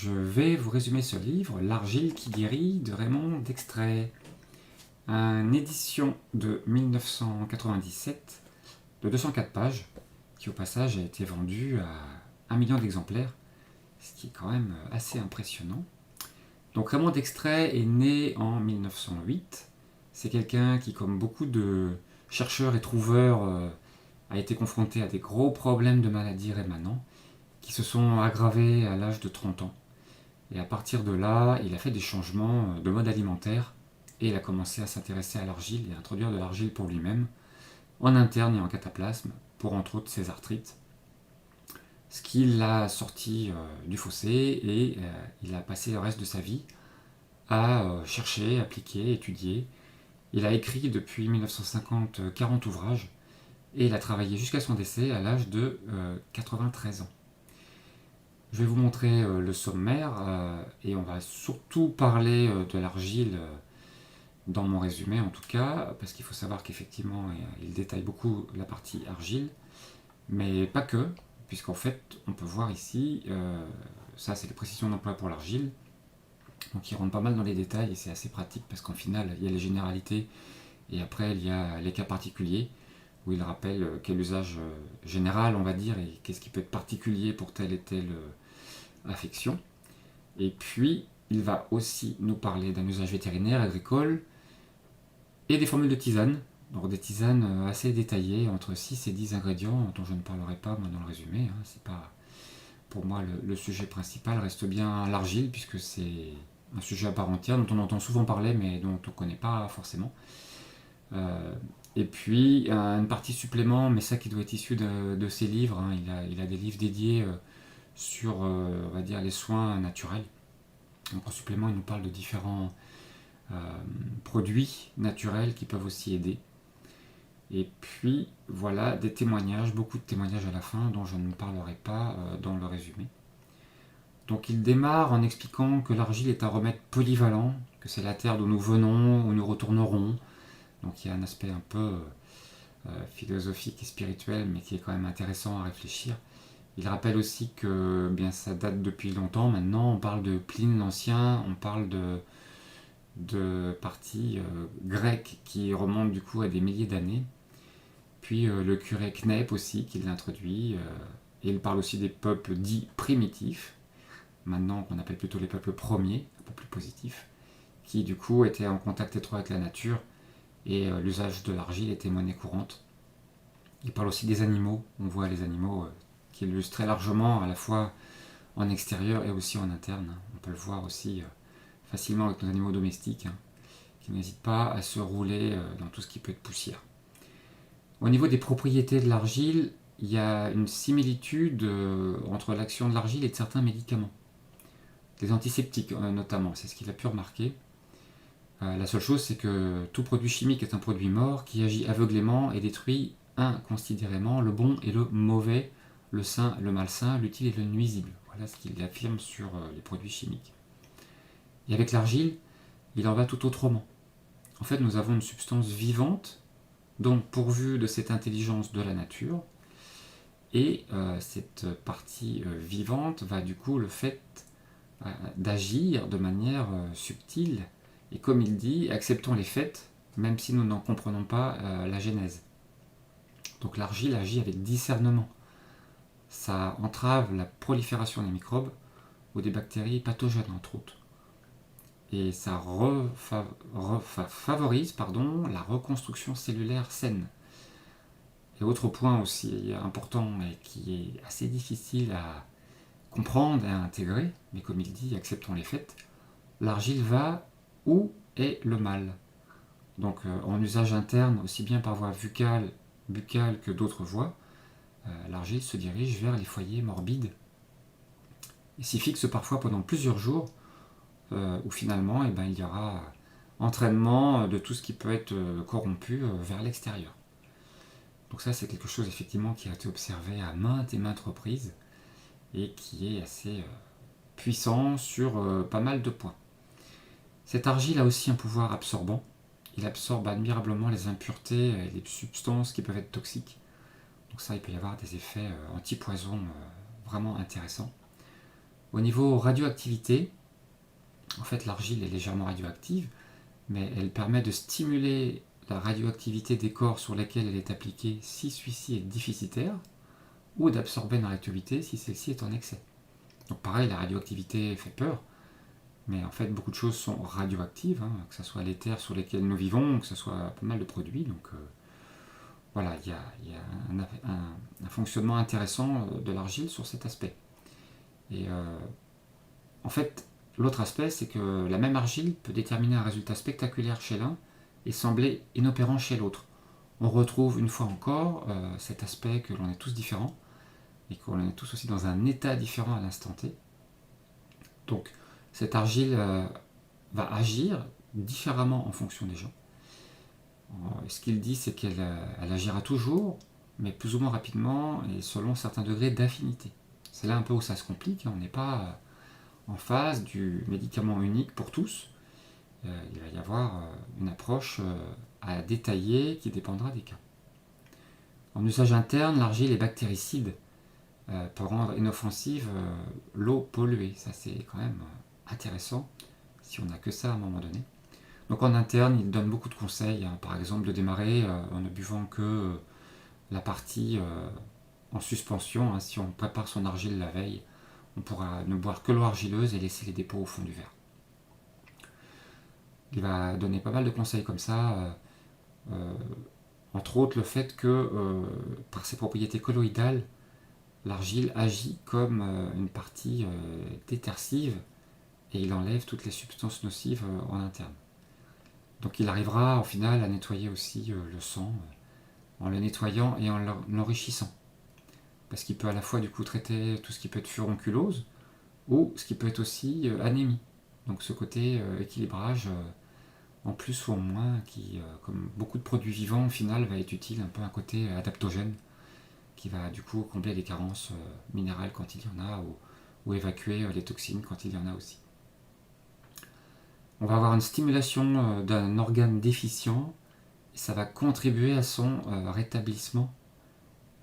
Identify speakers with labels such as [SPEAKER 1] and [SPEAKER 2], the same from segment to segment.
[SPEAKER 1] Je vais vous résumer ce livre, L'argile qui guérit, de Raymond Dextray. Une édition de 1997 de 204 pages, qui au passage a été vendue à 1 million d'exemplaires, ce qui est quand même assez impressionnant. Donc Raymond Dextray est né en 1908. C'est quelqu'un qui, comme beaucoup de chercheurs et trouveurs, a été confronté à des gros problèmes de maladies rémanents qui se sont aggravés à l'âge de 30 ans. Et à partir de là, il a fait des changements de mode alimentaire et il a commencé à s'intéresser à l'argile et à introduire de l'argile pour lui-même, en interne et en cataplasme, pour entre autres ses arthrites. Ce qui l'a sorti du fossé et il a passé le reste de sa vie à chercher, appliquer, étudier. Il a écrit depuis 1950 40 ouvrages et il a travaillé jusqu'à son décès à l'âge de 93 ans. Je vais vous montrer le sommaire et on va surtout parler de l'argile dans mon résumé en tout cas, parce qu'il faut savoir qu'effectivement il détaille beaucoup la partie argile, mais pas que, puisqu'en fait on peut voir ici, ça c'est les précisions d'emploi pour l'argile, donc il rentre pas mal dans les détails et c'est assez pratique parce qu'en final il y a les généralités et après il y a les cas particuliers où il rappelle quel usage général on va dire et qu'est-ce qui peut être particulier pour telle et telle affection. Et puis, il va aussi nous parler d'un usage vétérinaire, agricole, et des formules de tisane. Donc des tisanes assez détaillées, entre 6 et 10 ingrédients, dont je ne parlerai pas moi dans le résumé. C'est pas pour moi le sujet principal, reste bien l'argile, puisque c'est un sujet à part entière, dont on entend souvent parler, mais dont on ne connaît pas forcément. Et puis, une partie supplément, mais ça qui doit être issu de ses livres. Il a des livres dédiés sur on va dire les soins naturels. Donc en supplément, il nous parle de différents produits naturels qui peuvent aussi aider. Et puis voilà des témoignages, beaucoup de témoignages à la fin dont je ne parlerai pas dans le résumé. Donc il démarre en expliquant que l'argile est un remède polyvalent, que c'est la terre d'où nous venons, où nous retournerons. Donc il y a un aspect un peu philosophique et spirituel, mais qui est quand même intéressant à réfléchir. Il rappelle aussi que bien ça date depuis longtemps maintenant, on parle de Pline l'Ancien, on parle de parties grecques qui remontent du coup à des milliers d'années. Puis le curé Knep aussi qui l'introduit, et il parle aussi des peuples dits primitifs, maintenant qu'on appelle plutôt les peuples premiers, un peu plus positifs, qui du coup étaient en contact étroit avec la nature, et l'usage de l'argile était monnaie courante. Il parle aussi des animaux, on voit les animaux qui illustrent très largement à la fois en extérieur et aussi en interne. On peut le voir aussi facilement avec nos animaux domestiques, qui n'hésitent pas à se rouler dans tout ce qui peut être poussière. Au niveau des propriétés de l'argile, il y a une similitude entre l'action de l'argile et de certains médicaments. Les antiseptiques notamment, c'est ce qu'il a pu remarquer. La seule chose, c'est que tout produit chimique est un produit mort qui agit aveuglément et détruit inconsidérément le bon et le mauvais, le sain, le malsain, l'utile et le nuisible. Voilà ce qu'il affirme sur les produits chimiques. Et avec l'argile, il en va tout autrement. En fait, nous avons une substance vivante, donc pourvue de cette intelligence de la nature, et cette partie vivante va du coup le fait d'agir de manière subtile, et comme il dit, acceptons les faits, même si nous n'en comprenons pas la genèse. Donc l'argile agit avec discernement. Ça entrave la prolifération des microbes ou des bactéries pathogènes entre autres. Et ça favorise la reconstruction cellulaire saine. Et autre point aussi important et qui est assez difficile à comprendre et à intégrer, mais comme il dit, acceptons les faits, l'argile va où est le mal. Donc en usage interne, aussi bien par voie buccale que d'autres voies, l'argile se dirige vers les foyers morbides et s'y fixe parfois pendant plusieurs jours, où finalement il y aura entraînement de tout ce qui peut être corrompu vers l'extérieur. Donc ça c'est quelque chose effectivement qui a été observé à maintes et maintes reprises et qui est assez puissant sur pas mal de points. Cette argile a aussi un pouvoir absorbant. Il absorbe admirablement les impuretés et les substances qui peuvent être toxiques. Donc ça, il peut y avoir des effets anti-poison vraiment intéressants. Au niveau radioactivité, en fait l'argile est légèrement radioactive, mais elle permet de stimuler la radioactivité des corps sur lesquels elle est appliquée si celui-ci est déficitaire, ou d'absorber une radioactivité si celle-ci est en excès. Donc pareil, la radioactivité fait peur, mais en fait beaucoup de choses sont radioactives, hein, que ce soit les terres sur lesquelles nous vivons, que ce soit pas mal de produits. Donc voilà, il y a un fonctionnement intéressant de l'argile sur cet aspect. Et en fait, l'autre aspect, c'est que la même argile peut déterminer un résultat spectaculaire chez l'un et sembler inopérant chez l'autre. On retrouve une fois encore cet aspect que l'on est tous différents et qu'on est tous aussi dans un état différent à l'instant T. Donc cette argile va agir différemment en fonction des gens. Ce qu'il dit, c'est qu'elle agira toujours, mais plus ou moins rapidement et selon certains degrés d'affinité. C'est là un peu où ça se complique, hein. On n'est pas en phase du médicament unique pour tous. Il va y avoir une approche à détailler qui dépendra des cas. En usage interne, l'argile est bactéricide pour rendre inoffensive l'eau polluée. Ça c'est quand même intéressant si on n'a que ça à un moment donné. Donc en interne, il donne beaucoup de conseils, hein, par exemple de démarrer en ne buvant que la partie en suspension, hein. Si on prépare son argile la veille, on pourra ne boire que l'eau argileuse et laisser les dépôts au fond du verre. Il va donner pas mal de conseils comme ça, entre autres le fait que par ses propriétés colloïdales, l'argile agit comme une partie détersive et il enlève toutes les substances nocives en interne. Donc il arrivera au final à nettoyer aussi le sang en le nettoyant et en l'enrichissant. Parce qu'il peut à la fois du coup traiter tout ce qui peut être furonculose ou ce qui peut être aussi anémie. Donc ce côté équilibrage en plus ou en moins qui, comme beaucoup de produits vivants au final, va être utile, un peu un côté adaptogène qui va du coup combler les carences minérales quand il y en a ou évacuer les toxines quand il y en a aussi. On va avoir une stimulation d'un organe déficient et ça va contribuer à son rétablissement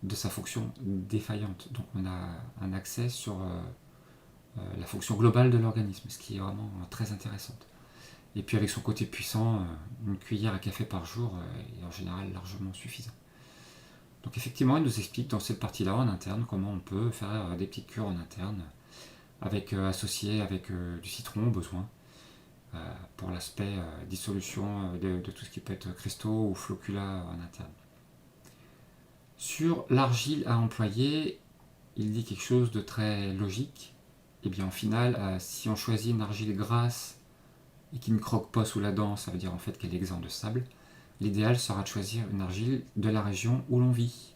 [SPEAKER 1] de sa fonction défaillante. Donc on a un accès sur la fonction globale de l'organisme, ce qui est vraiment très intéressant. Et puis avec son côté puissant, une cuillère à café par jour est en général largement suffisant. Donc effectivement, il nous explique dans cette partie-là en interne comment on peut faire des petites cures en interne, associé avec du citron au besoin, pour l'aspect dissolution de tout ce qui peut être cristaux ou flocula en interne. Sur l'argile à employer, il dit quelque chose de très logique. Et bien au final, si on choisit une argile grasse et qui ne croque pas sous la dent, ça veut dire en fait qu'elle est exempte de sable. L'idéal sera de choisir une argile de la région où l'on vit,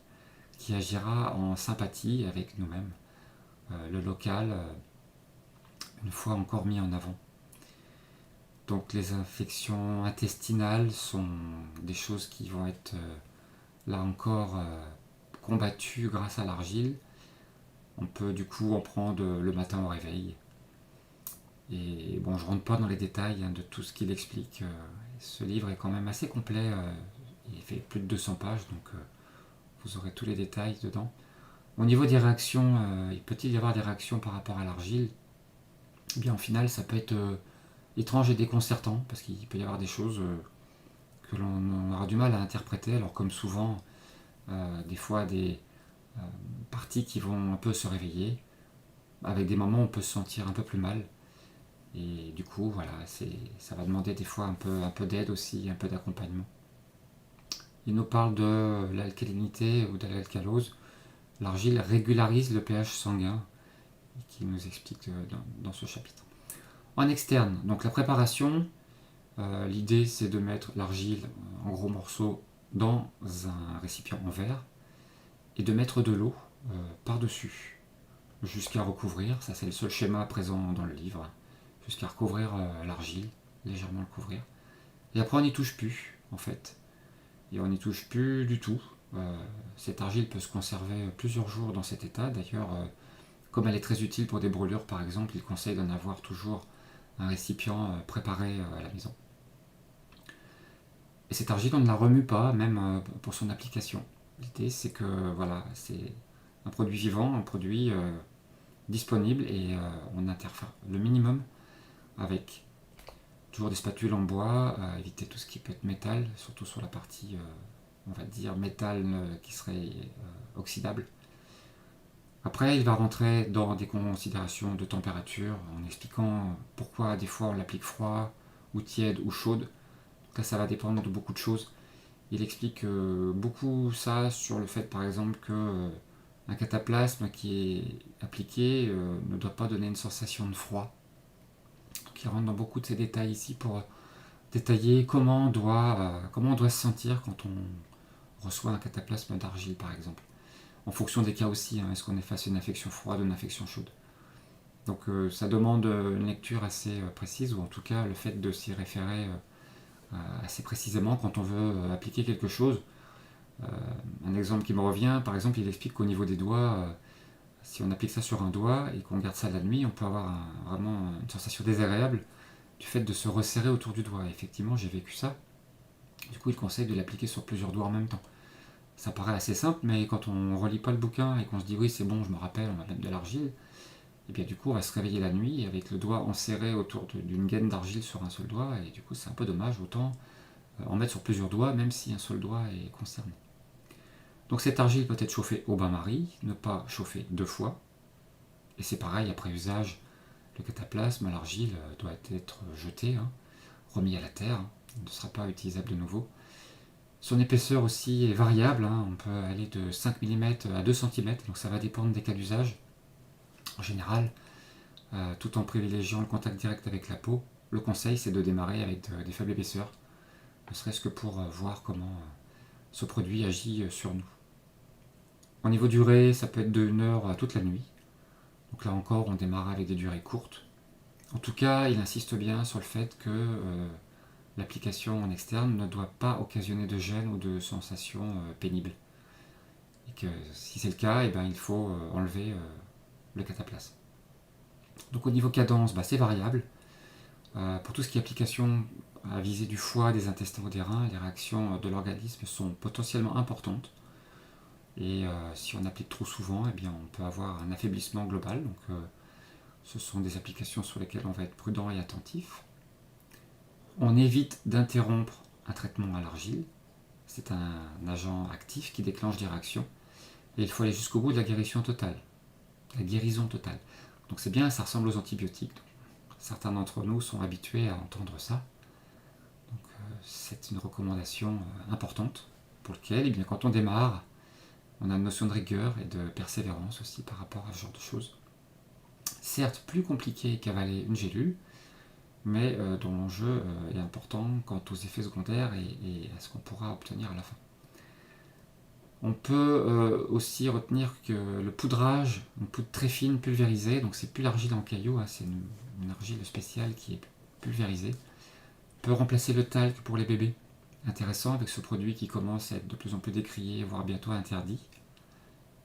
[SPEAKER 1] qui agira en sympathie avec nous-mêmes, le local, une fois encore mis en avant. Donc les infections intestinales sont des choses qui vont être là encore combattues grâce à l'argile. On peut du coup en prendre le matin au réveil. Et bon, je ne rentre pas dans les détails de tout ce qu'il explique. Ce livre est quand même assez complet. Il fait plus de 200 pages, donc vous aurez tous les détails dedans. Au niveau des réactions, il peut-il y avoir des réactions par rapport à l'argile? Eh bien, au final, ça peut être étrange et déconcertant, parce qu'il peut y avoir des choses que l'on aura du mal à interpréter. Alors, comme souvent, des fois, des parties qui vont un peu se réveiller, avec des moments où on peut se sentir un peu plus mal. Et du coup, voilà, ça va demander des fois un peu d'aide aussi, un peu d'accompagnement. Il nous parle de l'alcalinité ou de l'alcalose. L'argile régularise le pH sanguin, qui nous explique dans ce chapitre. En externe, donc la préparation, l'idée c'est de mettre l'argile en gros morceaux dans un récipient en verre et de mettre de l'eau par-dessus jusqu'à recouvrir, ça c'est le seul schéma présent dans le livre, jusqu'à recouvrir l'argile, légèrement le couvrir. Et après on n'y touche plus en fait, et on n'y touche plus du tout. Cette argile peut se conserver plusieurs jours dans cet état, d'ailleurs comme elle est très utile pour des brûlures par exemple, il conseille d'en avoir toujours un récipient préparé à la maison. Et cette argile, on ne la remue pas, même pour son application. L'idée, c'est que voilà, c'est un produit vivant, un produit disponibles et on interfère le minimum avec toujours des spatules en bois, éviter tout ce qui peut être métal, surtout sur la partie, on va dire, métal qui serait oxydable. Après, il va rentrer dans des considérations de température en expliquant pourquoi des fois on l'applique froid ou tiède ou chaude. Donc là, ça va dépendre de beaucoup de choses. Il explique beaucoup ça sur le fait, par exemple, que un cataplasme qui est appliqué ne doit pas donner une sensation de froid. Donc il rentre dans beaucoup de ces détails ici pour détailler comment on doit se sentir quand on reçoit un cataplasme d'argile, par exemple. En fonction des cas aussi, est-ce qu'on est face à une infection froide ou une infection chaude. Donc ça demande une lecture assez précise, ou en tout cas le fait de s'y référer assez précisément quand on veut appliquer quelque chose. Un exemple qui me revient, par exemple, il explique qu'au niveau des doigts, si on applique ça sur un doigt et qu'on garde ça la nuit, on peut avoir vraiment une sensation désagréable du fait de se resserrer autour du doigt. Et effectivement, j'ai vécu ça. Du coup, il conseille de l'appliquer sur plusieurs doigts en même temps. Ça paraît assez simple, mais quand on relit pas le bouquin et qu'on se dit oui, c'est bon, je me rappelle, on va mettre de l'argile, et bien du coup, on va se réveiller la nuit avec le doigt enserré autour d'une gaine d'argile sur un seul doigt, et du coup, c'est un peu dommage, autant en mettre sur plusieurs doigts, même si un seul doigt est concerné. Donc cette argile peut être chauffée au bain-marie, ne pas chauffer 2 fois. Et c'est pareil, après usage, le cataplasme, l'argile doit être jeté, remis à la terre, il ne sera pas utilisable de nouveau. Son épaisseur aussi est variable, on peut aller de 5 mm à 2 cm, donc ça va dépendre des cas d'usage. En général, tout en privilégiant le contact direct avec la peau, le conseil c'est de démarrer avec des faibles épaisseurs, ne serait-ce que pour voir comment ce produit agit sur nous. Au niveau durée, ça peut être de 1 heure à toute la nuit. Donc là encore, on démarre avec des durées courtes. En tout cas, il insiste bien sur le fait que l'application en externe ne doit pas occasionner de gêne ou de sensations pénibles. Et que si c'est le cas, il faut enlever le cataplasme. Donc au niveau cadence, c'est variable. Pour tout ce qui est application à visée du foie, des intestins ou des reins, les réactions de l'organisme sont potentiellement importantes. Et si on applique trop souvent, on peut avoir un affaiblissement global. Donc ce sont des applications sur lesquelles on va être prudent et attentif. On évite d'interrompre un traitement à l'argile. C'est un agent actif qui déclenche des réactions. Et il faut aller jusqu'au bout de la guérison totale. La guérison totale. Donc c'est bien, ça ressemble aux antibiotiques. Donc, certains d'entre nous sont habitués à entendre ça. Donc c'est une recommandation importante pour lequel, quand on démarre, on a une notion de rigueur et de persévérance aussi par rapport à ce genre de choses. Certes, plus compliqué qu'avaler une gélule, mais dont l'enjeu est important quant aux effets secondaires et à ce qu'on pourra obtenir à la fin. On peut aussi retenir que le poudrage, une poudre très fine, pulvérisée, donc c'est plus l'argile en caillou, c'est une argile spéciale qui est pulvérisée, peut remplacer le talc pour les bébés. Intéressant avec ce produit qui commence à être de plus en plus décrié, voire bientôt interdit.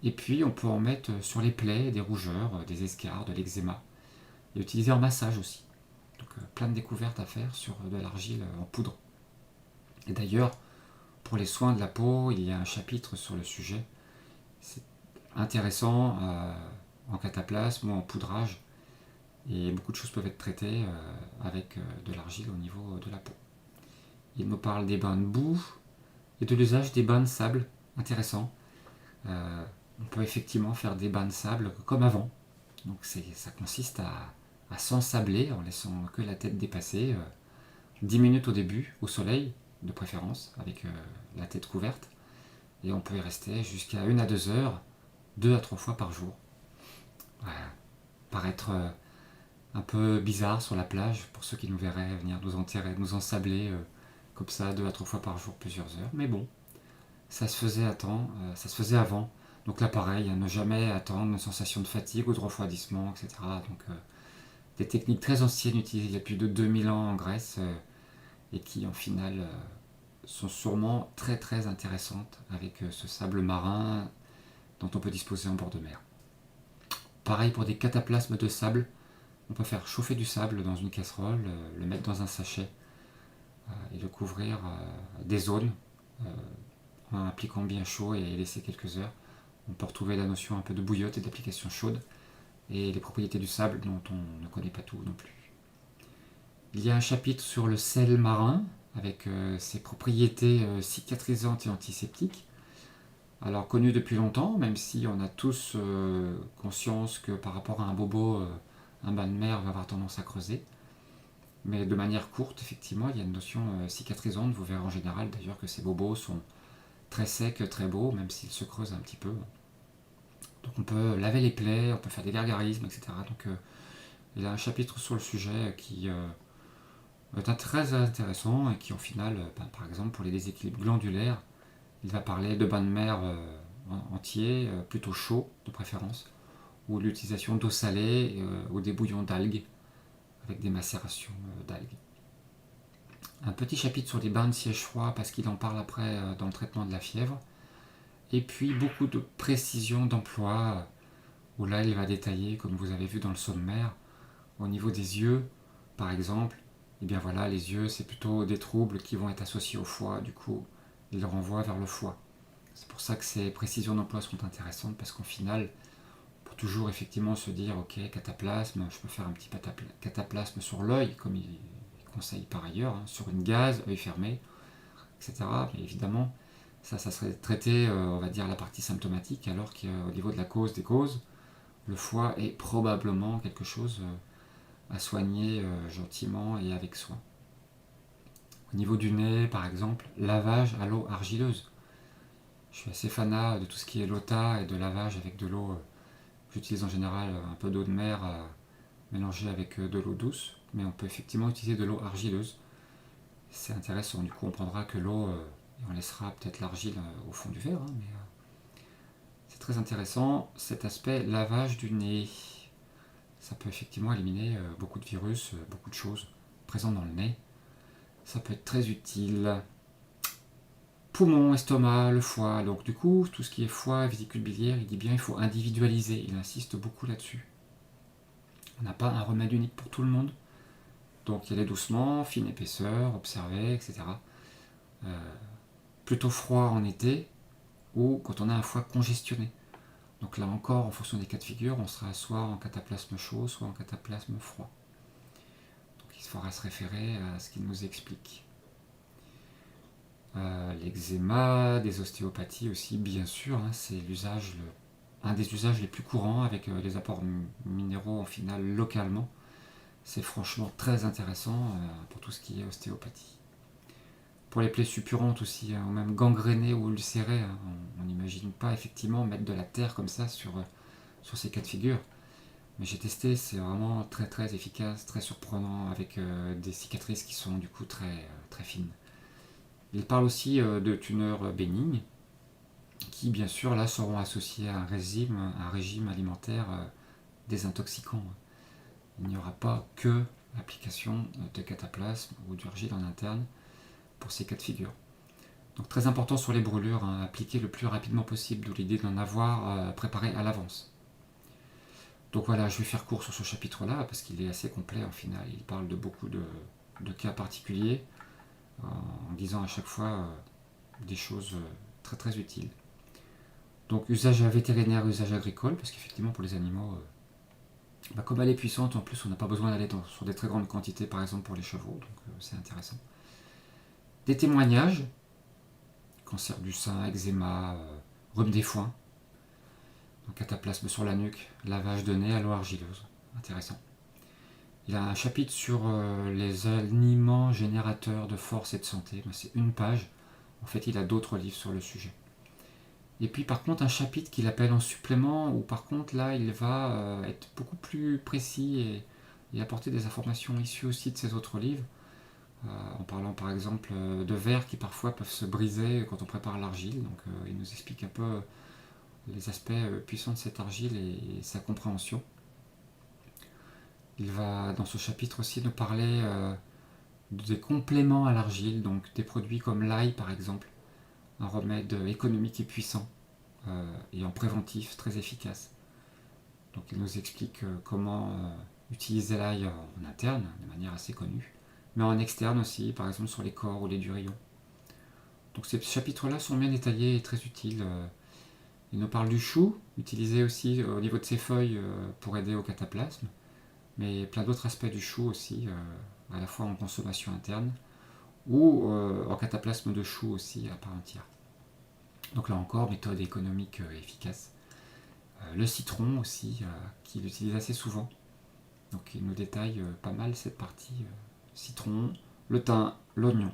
[SPEAKER 1] Et puis on peut en mettre sur les plaies, des rougeurs, des escarres, de l'eczéma, et utiliser en massage aussi. Donc plein de découvertes à faire sur de l'argile en poudre. Et d'ailleurs, pour les soins de la peau, il y a un chapitre sur le sujet. C'est intéressant en cataplasme ou en poudrage. Et beaucoup de choses peuvent être traitées avec de l'argile au niveau de la peau. Il nous parle des bains de boue et de l'usage des bains de sable. Intéressant. On peut effectivement faire des bains de sable comme avant. Donc ça consiste à s'ensabler en laissant que la tête dépasser. 10 minutes au début, au soleil, de préférence, avec la tête couverte. Et on peut y rester jusqu'à 1 à 2 heures, 2 à 3 fois par jour. Voilà. Paraître un peu bizarre sur la plage, pour ceux qui nous verraient venir nous ensabler comme ça 2 à 3 fois par jour, plusieurs heures. Mais bon, ça se faisait ça se faisait avant. Donc là pareil, ne jamais attendre une sensation de fatigue ou de refroidissement, etc. Donc des techniques très anciennes utilisées il y a plus de 2000 ans en Grèce et qui en final sont sûrement très très intéressantes avec ce sable marin dont on peut disposer en bord de mer. Pareil pour des cataplasmes de sable, on peut faire chauffer du sable dans une casserole, le mettre dans un sachet et le couvrir des zones en appliquant bien chaud et laisser quelques heures. On peut retrouver la notion un peu de bouillotte et d'application chaude. et les propriétés du sable dont on ne connaît pas tout non plus. Il y a un chapitre sur le sel marin, avec ses propriétés cicatrisantes et antiseptiques. Alors connu depuis longtemps, même si on a tous conscience que par rapport à un bobo, un bain de mer va avoir tendance à creuser. Mais de manière courte, effectivement, il y a une notion cicatrisante. Vous verrez en général d'ailleurs que ces bobos sont très secs, très beaux, même s'ils se creusent un petit peu. Donc on peut laver les plaies, on peut faire des gargarismes, etc. Donc il y a un chapitre sur le sujet qui est très intéressant et qui au final, par exemple pour les déséquilibres glandulaires, il va parler de bains de mer entiers, plutôt chauds de préférence, ou l'utilisation d'eau salée ou des bouillons d'algues, avec des macérations d'algues. Un petit chapitre sur les bains de siège froid parce qu'il en parle après dans le traitement de la fièvre. Et puis beaucoup de précision d'emploi où là il va détailler, comme vous avez vu dans le sommaire, au niveau des yeux, par exemple, et bien voilà, les yeux c'est plutôt des troubles qui vont être associés au foie, du coup il le renvoie vers le foie. C'est pour ça que ces précisions d'emploi sont intéressantes parce qu'en final, pour toujours effectivement se dire ok, cataplasme, je peux faire un petit cataplasme sur l'œil, comme il conseille par ailleurs, sur une gaze, œil fermé, etc. Mais évidemment, ça serait traiter, on va dire, la partie symptomatique, alors qu'au niveau de la cause des causes, le foie est probablement quelque chose à soigner gentiment et avec soin. Au niveau du nez, par exemple, lavage à l'eau argileuse. Je suis assez fanat de tout ce qui est lota et de lavage avec de l'eau. J'utilise en général un peu d'eau de mer mélangée avec de l'eau douce, mais on peut effectivement utiliser de l'eau argileuse. C'est intéressant, du coup on prendra que l'eau et on laissera peut-être l'argile au fond du verre, mais c'est très intéressant cet aspect lavage du nez. Ça peut effectivement éliminer beaucoup de virus, beaucoup de choses présentes dans le nez. Ça peut être très utile. Poumon, estomac, le foie. Donc du coup, tout ce qui est foie, vésicule biliaire, il dit bien il faut individualiser. Il insiste beaucoup là-dessus. On n'a pas un remède unique pour tout le monde. Donc y aller doucement, fine épaisseur, observer, etc. Plutôt froid en été ou quand on a un foie congestionné. Donc là encore, en fonction des cas de figure, on sera soit en cataplasme chaud, soit en cataplasme froid. Donc il faudra se référer à ce qu'il nous explique. L'eczéma, des ostéopathies aussi, bien sûr, c'est un des usages les plus courants avec les apports minéraux en finale localement. C'est franchement très intéressant pour tout ce qui est ostéopathie. Pour les plaies suppurantes aussi, ou même gangrénées ou ulcérées, on n'imagine pas effectivement mettre de la terre comme ça sur ces cas de figure. Mais j'ai testé, c'est vraiment très très efficace, très surprenant, avec des cicatrices qui sont du coup très fines. Il parle aussi de tumeurs bénignes, qui bien sûr là seront associées à un régime alimentaire désintoxicant. Il n'y aura pas que l'application de cataplasme ou d'urgile en interne pour ces cas de figure. Donc très important sur les brûlures, appliquer le plus rapidement possible, d'où l'idée d'en avoir préparé à l'avance. Donc voilà, je vais faire court sur ce chapitre-là, parce qu'il est assez complet en final. Il parle de beaucoup de cas particuliers, en disant à chaque fois des choses très très utiles. Donc usage vétérinaire, usage agricole, parce qu'effectivement pour les animaux, comme elle est puissante, en plus on n'a pas besoin d'aller sur des très grandes quantités, par exemple pour les chevaux, donc c'est intéressant. Des témoignages, cancer du sein, eczéma, rhume des foins, donc cataplasme sur la nuque, lavage de nez à l'eau argileuse, intéressant. Il a un chapitre sur les aliments générateurs de force et de santé, c'est une page, en fait il a d'autres livres sur le sujet. Et puis par contre un chapitre qu'il appelle en supplément, où par contre là il va être beaucoup plus précis et apporter des informations issues aussi de ses autres livres, en parlant par exemple de verres qui parfois peuvent se briser quand on prépare l'argile, donc il nous explique un peu les aspects puissants de cette argile et sa compréhension. Il va dans ce chapitre aussi nous parler des compléments à l'argile, donc des produits comme l'ail par exemple, un remède économique et puissant, et en préventif très efficace. Donc il nous explique comment utiliser l'ail en interne, de manière assez connue, mais en externe aussi, par exemple sur les corps ou les durillons. Donc ces chapitres-là sont bien détaillés et très utiles. Il nous parle du chou, utilisé aussi au niveau de ses feuilles pour aider au cataplasme, mais plein d'autres aspects du chou aussi, à la fois en consommation interne ou en cataplasme de chou aussi à part entière. Donc là encore, méthode économique efficace. Le citron aussi, qu'il utilise assez souvent. Donc il nous détaille pas mal cette partie citron, le thym, l'oignon.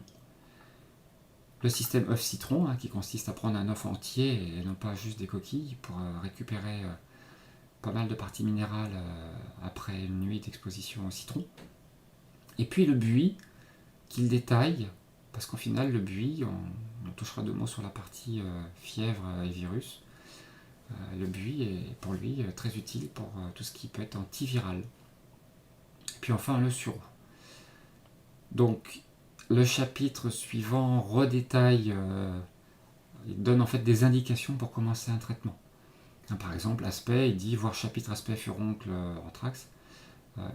[SPEAKER 1] Le système œuf-citron, qui consiste à prendre un œuf entier et non pas juste des coquilles pour récupérer pas mal de parties minérales après une nuit d'exposition au citron. Et puis le buis, qu'il détaille, parce qu'au final, le buis, on touchera deux mots sur la partie fièvre et virus. Le buis est pour lui très utile pour tout ce qui peut être antiviral. Et puis enfin, le sureau. Donc, le chapitre suivant redétaille, il donne en fait des indications pour commencer un traitement. Par exemple, aspect, il dit voir chapitre aspect furoncle anthrax.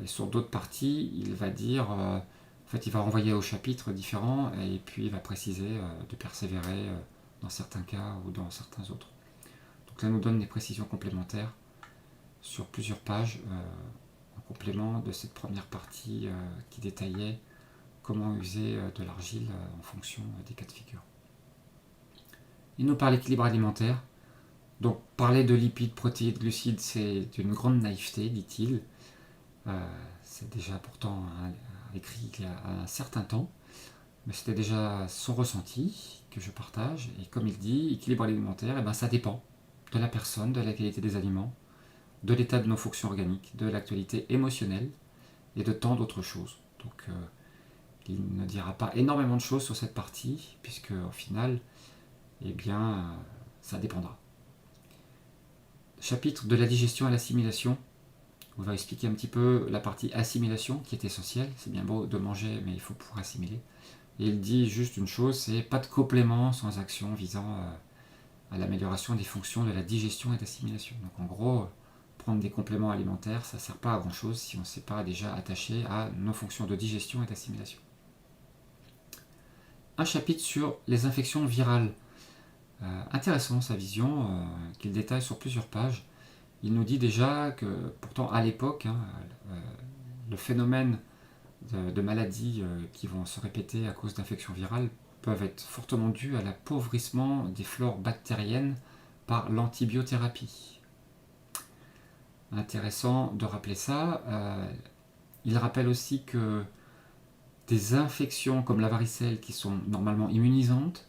[SPEAKER 1] Et sur d'autres parties, il va dire, en fait, il va renvoyer aux chapitres différents et puis il va préciser de persévérer dans certains cas ou dans certains autres. Donc là, nous donne des précisions complémentaires sur plusieurs pages en complément de cette première partie qui détaillait comment user de l'argile en fonction des cas de figure. Il nous parle d'équilibre alimentaire. Donc parler de lipides, protéines, glucides, c'est d'une grande naïveté, dit-il. C'est déjà pourtant écrit il y a un certain temps, mais c'était déjà son ressenti que je partage. Et comme il dit, équilibre alimentaire, ça dépend de la personne, de la qualité des aliments, de l'état de nos fonctions organiques, de l'actualité émotionnelle et de tant d'autres choses. Donc il ne dira pas énormément de choses sur cette partie, puisque au final, ça dépendra. Chapitre de la digestion à l'assimilation. On va expliquer un petit peu la partie assimilation qui est essentielle. C'est bien beau de manger, mais il faut pouvoir assimiler. Et il dit juste une chose, c'est pas de complément sans action visant à l'amélioration des fonctions de la digestion et d'assimilation. Donc en gros, prendre des compléments alimentaires, ça ne sert pas à grand chose si on ne s'est pas déjà attaché à nos fonctions de digestion et d'assimilation. Un chapitre sur les infections virales. Intéressant sa vision, qu'il détaille sur plusieurs pages. Il nous dit déjà que, pourtant à l'époque, le phénomène de maladies qui vont se répéter à cause d'infections virales peuvent être fortement dus à l'appauvrissement des flores bactériennes par l'antibiothérapie. Intéressant de rappeler ça. Il rappelle aussi que des infections comme la varicelle qui sont normalement immunisantes,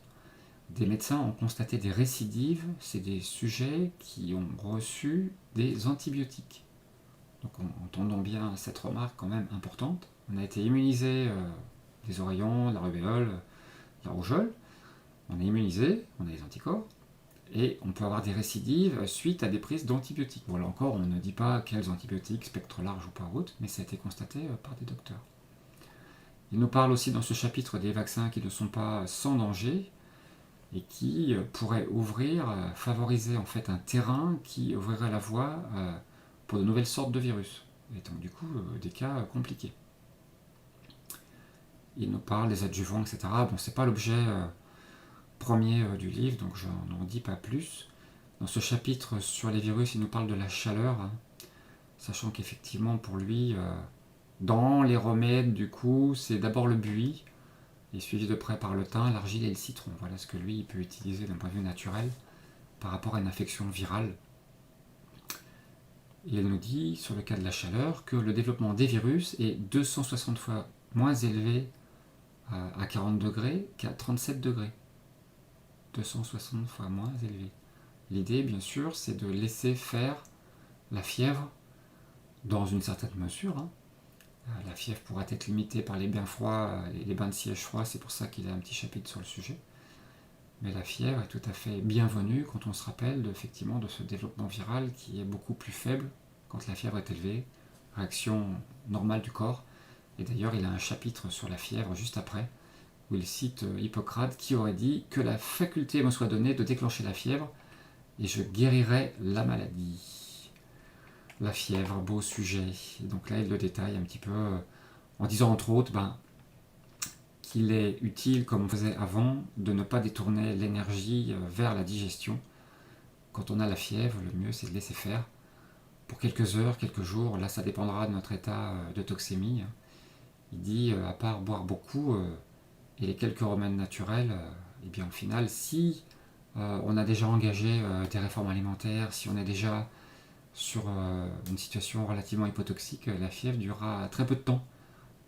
[SPEAKER 1] des médecins ont constaté des récidives, c'est des sujets qui ont reçu des antibiotiques. Donc entendons bien cette remarque quand même importante. On a été immunisé des oreillons, de la rubéole, de la rougeole. On est immunisé, on a des anticorps, et on peut avoir des récidives suite à des prises d'antibiotiques. Bon, là encore, on ne dit pas quels antibiotiques, spectre large ou pas autre, mais ça a été constaté par des docteurs. Il nous parle aussi dans ce chapitre des vaccins qui ne sont pas sans danger, et qui pourrait favoriser en fait un terrain qui ouvrirait la voie pour de nouvelles sortes de virus. Et donc du coup, des cas compliqués. Il nous parle des adjuvants, etc. Bon, c'est pas l'objet premier du livre, donc je n'en dis pas plus. Dans ce chapitre sur les virus, il nous parle de la chaleur, sachant qu'effectivement pour lui, dans les remèdes, du coup, c'est d'abord le buis, et suivi de près par le thym, l'argile et le citron. Voilà ce que lui il peut utiliser d'un point de vue naturel par rapport à une infection virale. Et elle nous dit, sur le cas de la chaleur, que le développement des virus est 260 fois moins élevé à 40 degrés qu'à 37 degrés. 260 fois moins élevé. L'idée, bien sûr, c'est de laisser faire la fièvre dans une certaine mesure. La fièvre pourra être limitée par les bains froids et les bains de siège froid, c'est pour ça qu'il a un petit chapitre sur le sujet. Mais la fièvre est tout à fait bienvenue quand on se rappelle effectivement de ce développement viral qui est beaucoup plus faible quand la fièvre est élevée, réaction normale du corps. Et d'ailleurs, il a un chapitre sur la fièvre juste après, où il cite Hippocrate qui aurait dit que la faculté me soit donnée de déclencher la fièvre et je guérirai la maladie. La fièvre, beau sujet. Et donc là, il le détaille un petit peu en disant entre autres qu'il est utile, comme on faisait avant, de ne pas détourner l'énergie vers la digestion quand on a la fièvre, le mieux c'est de laisser faire pour quelques heures, quelques jours. Là, ça dépendra de notre état de toxémie. Il dit, à part boire beaucoup et les quelques remèdes naturels, et bien au final, si on a déjà engagé des réformes alimentaires, si on est déjà sur une situation relativement hypotoxique, la fièvre durera très peu de temps.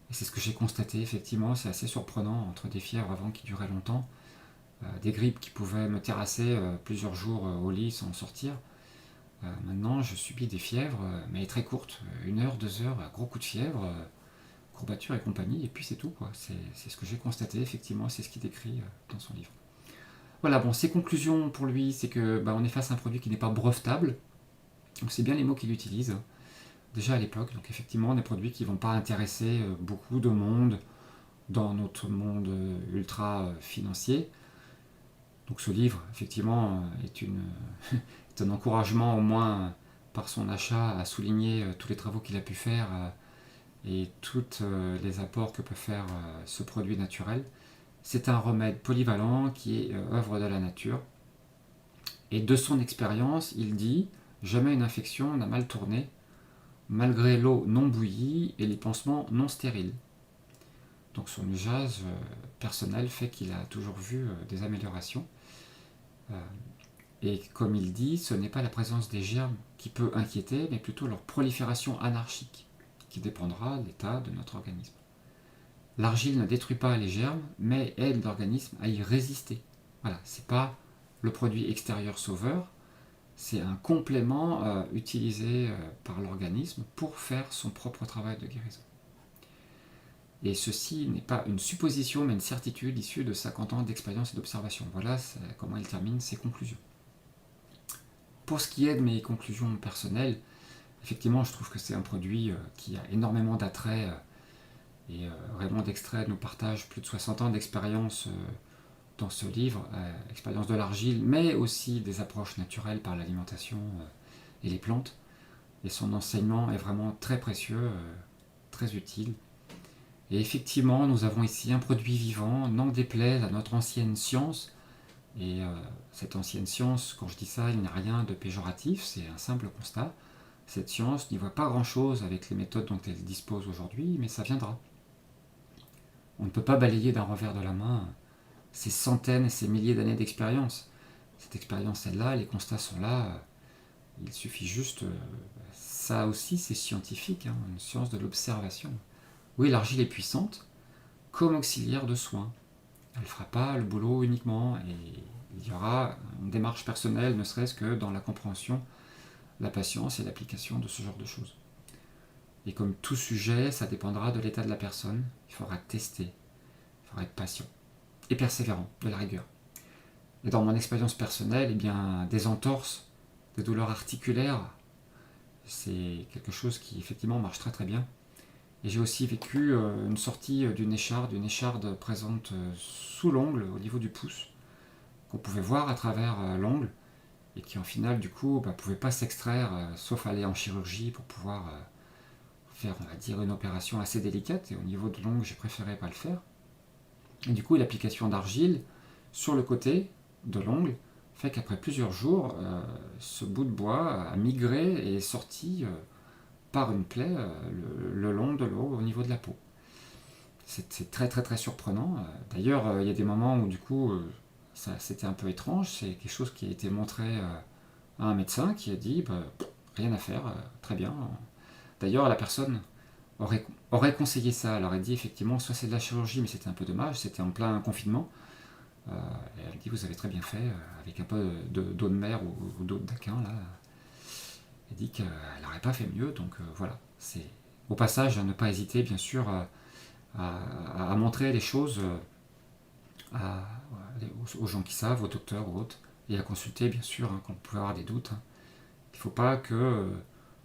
[SPEAKER 1] Et c'est ce que j'ai constaté, effectivement, c'est assez surprenant, entre des fièvres avant qui duraient longtemps, des grippes qui pouvaient me terrasser plusieurs jours au lit sans sortir. Maintenant, je subis des fièvres, mais très courtes, 1 heure, 2 heures, gros coup de fièvre, courbature et compagnie, et puis c'est tout, quoi. C'est ce que j'ai constaté, effectivement, c'est ce qu'il décrit dans son livre. Voilà, bon, ses conclusions pour lui, c'est que on est face à un produit qui n'est pas brevetable, donc c'est bien les mots qu'il utilise, déjà à l'époque, donc effectivement, des produits qui ne vont pas intéresser beaucoup de monde dans notre monde ultra financier. Donc ce livre, effectivement, est un encouragement au moins par son achat à souligner tous les travaux qu'il a pu faire et tous les apports que peut faire ce produit naturel. C'est un remède polyvalent qui est œuvre de la nature. Et de son expérience, il dit « Jamais une infection n'a mal tourné, malgré l'eau non bouillie et les pansements non stériles. » Donc son usage personnel fait qu'il a toujours vu des améliorations. Et comme il dit, ce n'est pas la présence des germes qui peut inquiéter, mais plutôt leur prolifération anarchique, qui dépendra de l'état de notre organisme. L'argile ne détruit pas les germes, mais aide l'organisme à y résister. Voilà, c'est pas le produit extérieur sauveur, c'est un complément utilisé par l'organisme pour faire son propre travail de guérison. Et ceci n'est pas une supposition, mais une certitude issue de 50 ans d'expérience et d'observation. Voilà comment il termine ses conclusions. Pour ce qui est de mes conclusions personnelles, effectivement, je trouve que c'est un produit qui a énormément d'attrait. Et Raymond Dextrait nous partage plus de 60 ans d'expérience dans ce livre, expérience de l'argile, mais aussi des approches naturelles par l'alimentation et les plantes. Et son enseignement est vraiment très précieux, très utile. Et effectivement, nous avons ici un produit vivant, n'en déplaise à notre ancienne science. Et cette ancienne science, quand je dis ça, il n'y a rien de péjoratif, c'est un simple constat. Cette science n'y voit pas grand-chose avec les méthodes dont elle dispose aujourd'hui, mais ça viendra. On ne peut pas balayer d'un revers de la main ces centaines et ces milliers d'années d'expérience. Cette expérience est là, les constats sont là. Il suffit juste... ça aussi, c'est scientifique, une science de l'observation. Oui, l'argile est puissante, comme auxiliaire de soins. Elle ne fera pas le boulot uniquement, et il y aura une démarche personnelle, ne serait-ce que dans la compréhension, la patience et l'application de ce genre de choses. Et comme tout sujet, ça dépendra de l'état de la personne. Il faudra tester, il faudra être patient et persévérant, de la rigueur. Et dans mon expérience personnelle, des entorses, des douleurs articulaires, c'est quelque chose qui effectivement marche très très bien. Et j'ai aussi vécu une sortie d'une écharde présente sous l'ongle, au niveau du pouce, qu'on pouvait voir à travers l'ongle, et qui en final du coup ne pouvait pas s'extraire, sauf aller en chirurgie pour pouvoir faire, on va dire, une opération assez délicate. Et au niveau de l'ongle, j'ai préféré pas le faire. Et du coup, l'application d'argile sur le côté de l'ongle fait qu'après plusieurs jours, ce bout de bois a migré et est sorti par une plaie le long de l'eau au niveau de la peau. C'est très très très surprenant. D'ailleurs, il y a des moments où du coup, c'était un peu étrange. C'est quelque chose qui a été montré à un médecin qui a dit rien à faire, très bien. D'ailleurs, la personne aurait conseillé ça. Elle aurait dit effectivement, soit c'est de la chirurgie, mais c'était un peu dommage, c'était en plein confinement. Et elle dit, vous avez très bien fait, avec un peu d'eau de mer ou d'eau d'aquin, là. Elle dit qu'elle n'aurait pas fait mieux, donc voilà. C'est au passage, ne pas hésiter, bien sûr, à montrer les choses aux gens qui savent, aux docteurs ou autres, et à consulter, bien sûr, quand vous pouvez avoir des doutes. Il ne faut pas que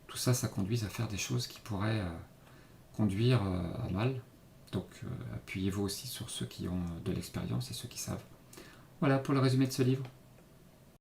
[SPEAKER 1] tout ça, ça conduise à faire des choses qui pourraient conduire à mal. Donc appuyez-vous aussi sur ceux qui ont de l'expérience et ceux qui savent. Voilà pour le résumé de ce livre.